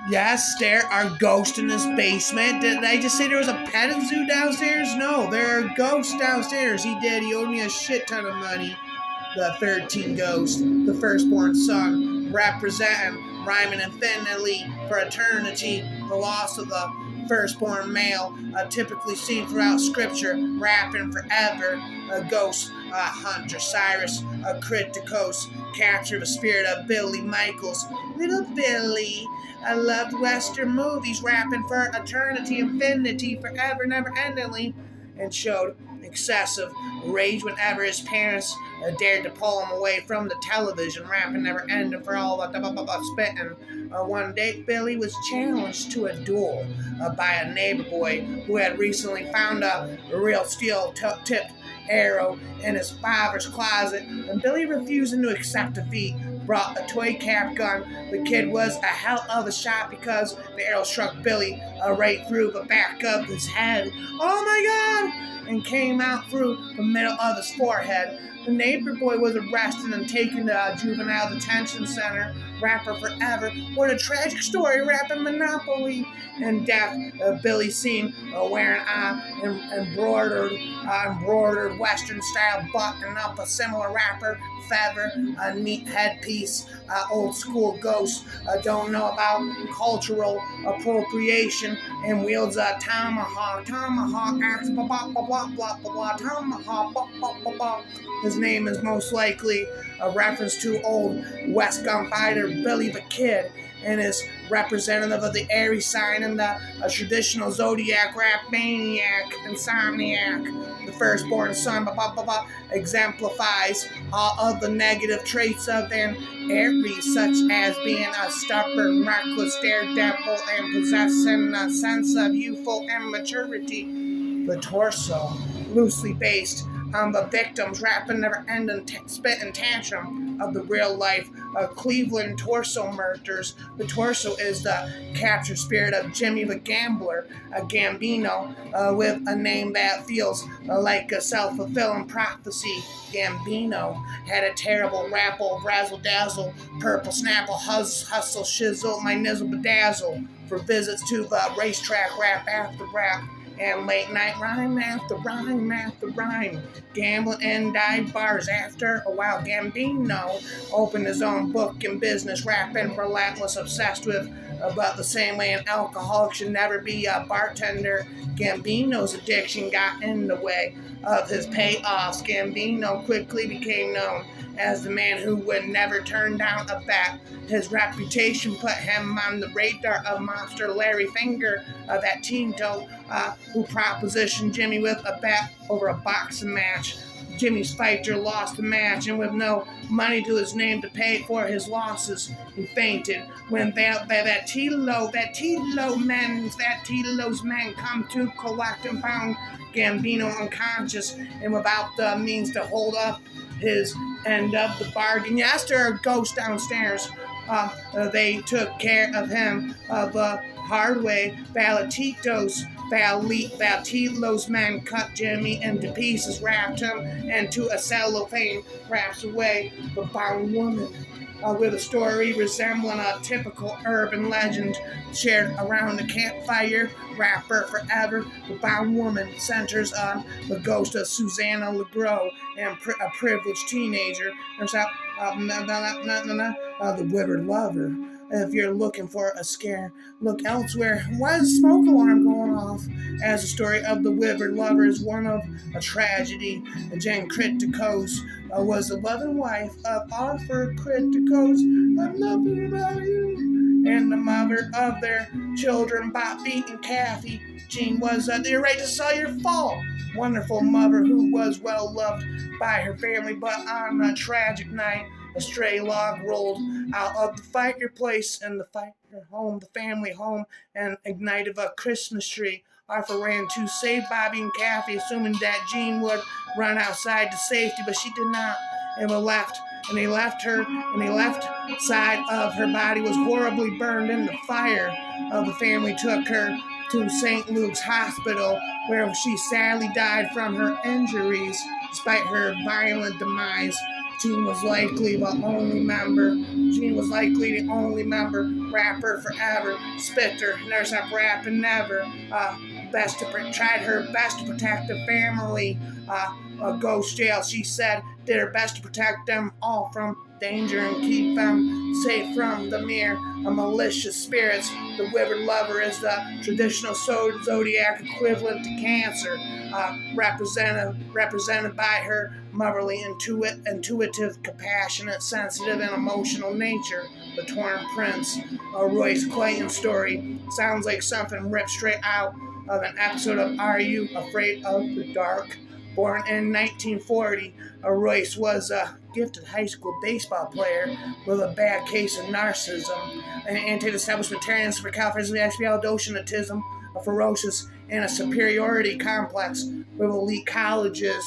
Yes, there are ghosts in this basement. Did I just say there was a petting zoo downstairs? No, there are ghosts downstairs. He did. He owed me a shit ton of money. The 13 Ghost, the firstborn son, representing, rhyming infinitely for eternity, the loss of the firstborn male, typically seen throughout scripture, rapping forever, a ghost, a hunter, Cyrus, a criticos, capture the spirit of Billy Michaels. Little Billy, I loved Western movies, rapping for eternity, infinity, forever, never endingly, and showed excessive rage whenever his parents dared to pull him away from the television, rapping never ending for all the spitting. One day, Billy was challenged to a duel by a neighbor boy who had recently found a real steel tipped arrow in his father's closet, and Billy, refusing to accept defeat, brought a toy cap gun. The kid was a hell of a shot because the arrow struck Billy right through the back of his head. Oh my God! And came out through the middle of his forehead. The neighbor boy was arrested and taken to a juvenile detention center. Rapper forever. What a tragic story, rapping Monopoly. And death, Billy seen wearing embroidered Western style button up, a similar rapper, feather, a neat headpiece, old school ghost, don't know about cultural appropriation, and wields a tomahawk, axe, blah, blah, blah, blah, blah, blah, tomahawk, blah, blah, blah, blah. His name is most likely a reference to old West gunfighter Billy the Kid, and is representative of the Aries sign and the traditional zodiac rap maniac, insomniac. The firstborn son, blah, blah, blah, blah, exemplifies all of the negative traits of an Aries, such as being a stubborn, reckless daredevil and possessing a sense of youthful immaturity. The torso, loosely based on the victim's rapid, never-ending spitting tantrum of the real-life Cleveland torso murders. The torso is the captured spirit of Jimmy the Gambler, a Gambino, with a name that feels like a self-fulfilling prophecy. Gambino had a terrible rapple, razzle dazzle, purple snapple, hustle, shizzle, my nizzle bedazzle, for visits to the racetrack, rap after rap, and late night rhyme after rhyme after rhyme. Gambling and dive bars after a while. Gambino opened his own book and business, rapping relentless, obsessed with about the same way an alcoholic should never be a bartender. Gambino's addiction got in the way of his payoffs. Gambino quickly became known as the man who would never turn down a bet. His reputation put him on the radar of monster Larry Finger, that Tinto, who propositioned Jimmy with a bet over a boxing match. Jimmy's fighter lost the match, and with no money to his name to pay for his losses, he fainted. When that Tito's men come to collect and found Gambino unconscious and without the means to hold up his end of the bargain. Yes, there are ghosts downstairs. They took care of him the hard way. Valetilo's men cut Jimmy into pieces, wrapped him into a cellophane, wraps away the bound woman. With a story resembling a typical urban legend shared around the campfire. Rapper forever, the bound woman centers on the ghost of Susanna LeGros and a privileged teenager. There's the withered lover. If you're looking for a scare, look elsewhere. Why is the smoke alarm going off? As the story of the withered lover is one of a tragedy. Jane Criticos was the loving wife of Arthur Criticos. I'm loving about you. And the mother of their children, Bobby and Kathy. Jean was the right to sell your fault. Wonderful mother who was well loved by her family, but on a tragic night, a stray log rolled out of the fireplace in the family home, and ignited a Christmas tree. Arthur ran to save Bobby and Kathy, assuming that Jean would run outside to safety, but she did not, and they left her, and the left side of her body was horribly burned in the fire. The family took her to St. Luke's Hospital, where she sadly died from her injuries, despite her violent demise. Gene was likely the only member, rapper forever, spitter, never stopped rapping, never. Tried her best to protect the family. A ghost jail, she said, did her best to protect them all from danger and keep them safe from the mere malicious spirits. The withered lover is the traditional zodiac equivalent to Cancer, represented by her motherly, intuitive, compassionate, sensitive, and emotional nature. The Torn Prince, a Royce Clayton story, sounds like something ripped straight out of an episode of Are You Afraid of the Dark? Born in 1940, Royce was a gifted high school baseball player with a bad case of narcissism, an anti-establishmentarian, supercalifragilisticexpialidocious, a ferocious and a superiority complex with elite colleges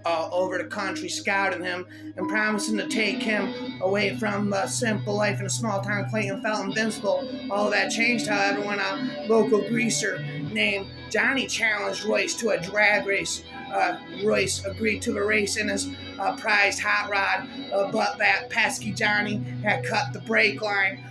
all over the country scouting him and promising to take him away from the simple life in a small town. Clayton felt invincible. All of that changed, however, when a local greaser named Johnny challenged Royce to a drag race. Royce agreed to the race in his prized hot rod, but that pesky Johnny had cut the brake line.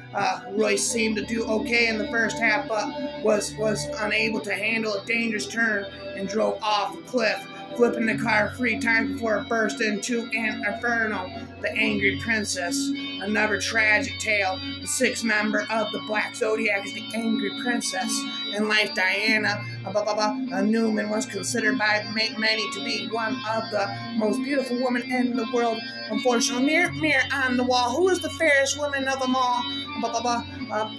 Royce seemed to do okay in the first half, but was unable to handle a dangerous turn and drove off the cliff, flipping the car 3 times before it burst into an inferno. The Angry Princess, another tragic tale. The 6th member of the Black Zodiac is the Angry Princess. In life, Diana Newman was considered by many to be one of the most beautiful women in the world. Unfortunately, mirror on the wall, who is the fairest woman of them all?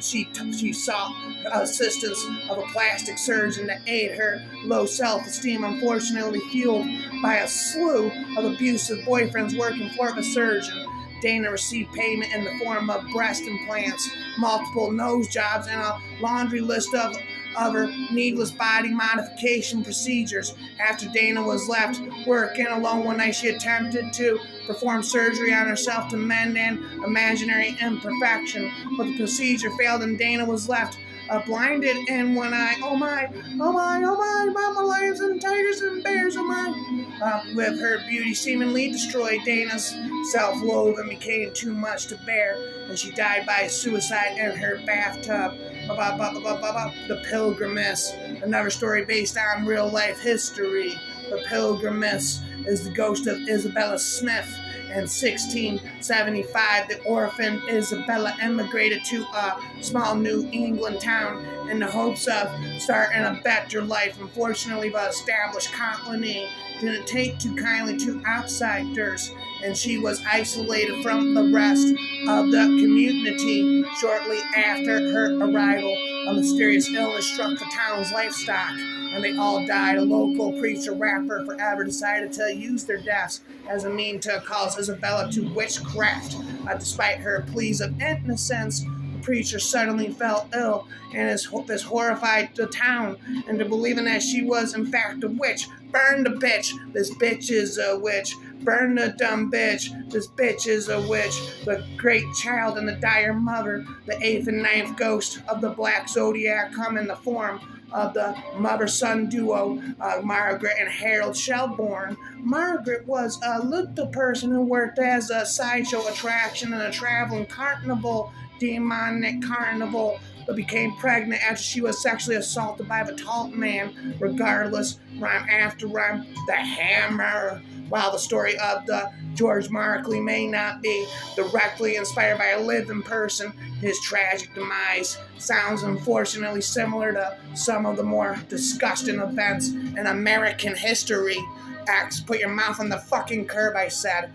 She sought assistance of a plastic surgeon to aid her low self-esteem, unfortunately fueled by a slew of abusive boyfriends working for the surgeon. Dana received payment in the form of breast implants, multiple nose jobs, and a laundry list of other needless body modification procedures. After Dana was left working alone one night, she attempted to perform surgery on herself to mend an imaginary imperfection, but the procedure failed and Dana was left blinded in one eye. Oh my, mama lions and tigers and bears, oh my. With her beauty seemingly destroyed, Dana's self-loathing became too much to bear, and she died by suicide in her bathtub. The Pilgrimess, another story based on real-life history. The Pilgrimess is the ghost of Isabella Smith. In 1675, the orphan Isabella emigrated to a small New England town in the hopes of starting a better life. Unfortunately, the established colony didn't take too kindly to outsiders, and she was isolated from the rest of the community. Shortly after her arrival, a mysterious illness struck the town's livestock, and they all died. A local preacher rapper forever decided to use their deaths as a means to cause Isabella to witchcraft. Despite her pleas of innocence, the preacher suddenly fell ill, and this horrified the town into believing that she was in fact a witch. Burn the bitch! This bitch is a witch. Burn the dumb bitch! This bitch is a witch. The great child and the dire mother, the 8th and 9th ghost of the Black Zodiac, come in the form of the mother-son duo, Margaret and Harold Shelbourne. Margaret was a little person who worked as a sideshow attraction in a traveling demonic carnival, but became pregnant after she was sexually assaulted by the tall man. Regardless, rhyme after rhyme, the hammer. While the story of the George Markley may not be directly inspired by a living person, his tragic demise sounds unfortunately similar to some of the more disgusting events in American history. X, put your mouth on the fucking curb, I said.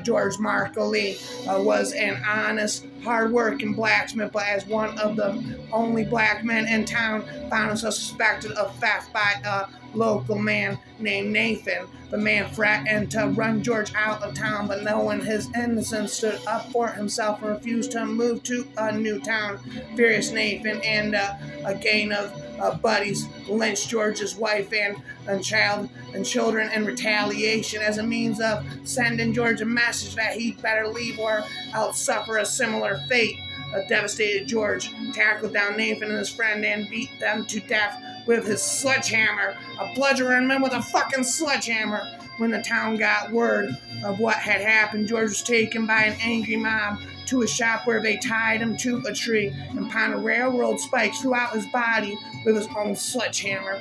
George Markley was an honest, hard-working blacksmith, but as one of the only black men in town, found himself suspected of theft by a local man named Nathan. The man threatened to run George out of town, but knowing his innocence, stood up for himself and refused to move to a new town. Furious Nathan and a gang of buddies lynched George's wife and children in retaliation as a means of sending George a message that he'd better leave or else suffer a similar fate. A devastated George tackled down Nathan and his friend and beat them to death with his sledgehammer. A bludgeoning man with a fucking sledgehammer. When the town got word of what had happened, George was taken by an angry mob to a shop where they tied him to a tree and upon a railroad spike throughout his body with his own sledgehammer.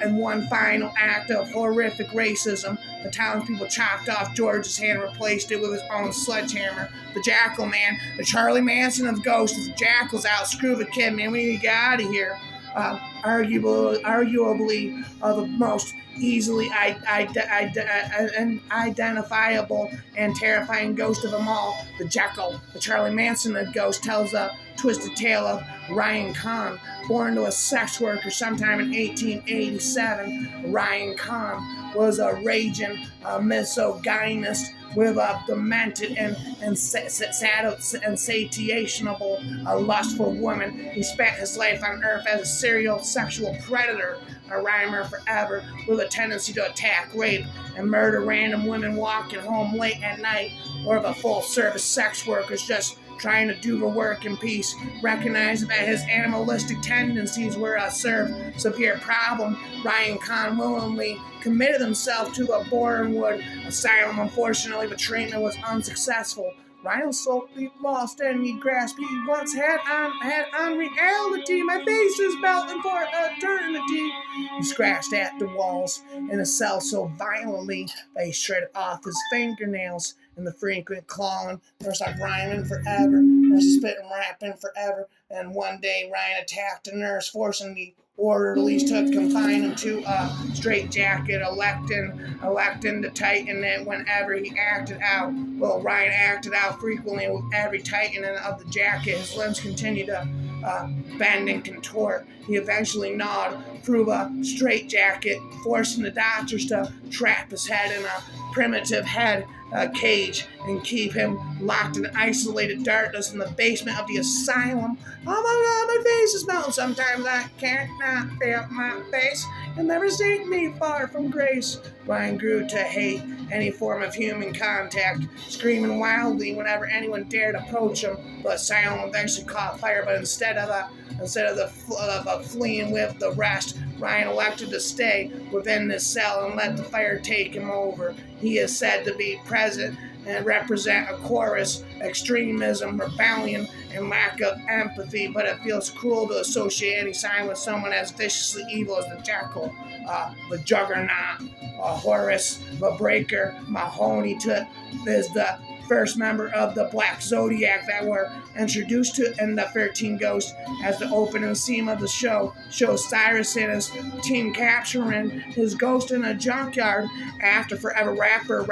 In one final act of horrific racism, the townspeople chopped off George's hand and replaced it with his own sledgehammer. The Jackal Man, the Charlie Manson of ghosts, the Jackal's out. Screw the kid, man. We need to get out of here. Arguably the most easily identifiable and terrifying ghost of them all, the Jekyll, the Charlie Manson of ghost, tells a twisted tale of Ryan Kahn. Born to a sex worker sometime in 1887, Ryan Kahn was a raging misogynist with a demented and satiable lust for women. He spent his life on Earth as a serial sexual predator, a rhymer forever, with a tendency to attack, rape, and murder random women walking home late at night, or the full-service sex workers just trying to do the work in peace. Recognizing that his animalistic tendencies were a severe problem, Ryan Kahn willingly committed himself to a Bournewood asylum. Unfortunately, the treatment was unsuccessful. Ryan slowly lost any grasp he once had on reality. My face is melting for eternity. He scratched at the walls in a cell so violently that he shredded off his fingernails. And the frequent clawing, there's like rhyming forever, there's spitting rapping forever. And one day Ryan attacked a nurse, forcing the orderlies to confine him to a straitjacket, electing to tighten it whenever he acted out. Well, Ryan acted out frequently, and with every tightening of the jacket, his limbs continued to bend and contort. He eventually gnawed through the straitjacket, forcing the doctors to trap his head in a primitive head cage and keep him locked in isolated darkness in the basement of the asylum. Oh my God, my face is melting. Sometimes I can't not feel my face. You'll never see me far from grace. Ryan grew to hate any form of human contact, screaming wildly whenever anyone dared approach him. The asylum eventually caught fire, but instead of fleeing with the rest, Ryan elected to stay within the cell and let the fire take him over. He is said to be present and represent a chorus, extremism, rebellion, and lack of empathy, but it feels cruel to associate any sign with someone as viciously evil as the Jackal, the Juggernaut, Horus, the Breaker. Mahoney is the first member of the Black Zodiac that were introduced to in the 13 Ghosts. As the opening scene of the show shows Cyrus and his team capturing his ghost in a junkyard after Forever Rapper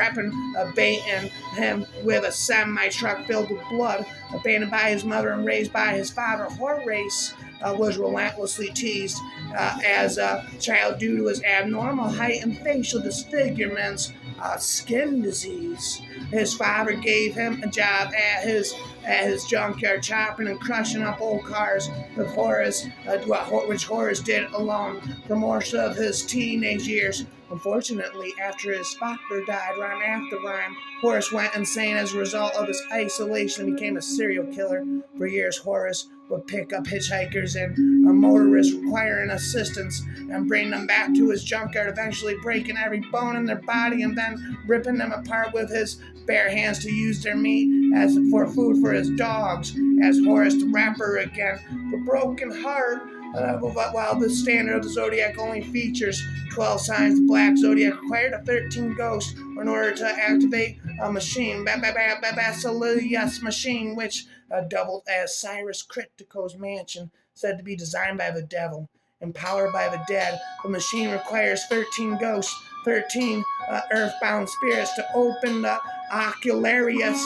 baiting him with a semi-truck filled with blood. Abandoned by his mother and raised by his father, Horace was relentlessly teased as a child due to his abnormal height and facial disfigurements, skin disease. His father gave him a job at his junkyard, chopping and crushing up old cars with which Horace did alone for most of his teenage years. Unfortunately, after his father died, rhyme after rhyme, Horace went insane as a result of his isolation and became a serial killer. For years, Horace would pick up hitchhikers and motorists requiring assistance and bring them back to his junkyard, eventually breaking every bone in their body and then ripping them apart with his bare hands to use their meat as for food for his dogs. As Horace the Rapper again, the broken heart. While the standard of the Zodiac only features 12 signs, the Black Zodiac required a 13 ghosts in order to activate a machine, Basileus machine, which doubled as Cyrus Critico's mansion, said to be designed by the devil and powered by the dead. The machine requires 13 ghosts, 13 earthbound spirits to open the Ocularis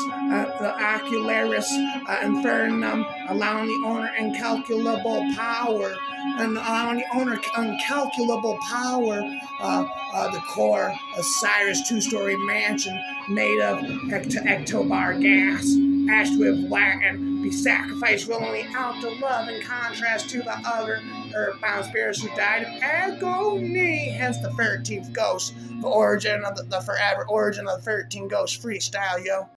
Infernum, allowing the owner incalculable power. The core of Cyrus' two-story mansion made of ectobar gas, ashed with Latin, be sacrificed willingly out to love, in contrast to the other earthbound spirits who died of agony. Hence the 13th ghost, the origin of the forever origin of the 13 ghosts freestyle, yo.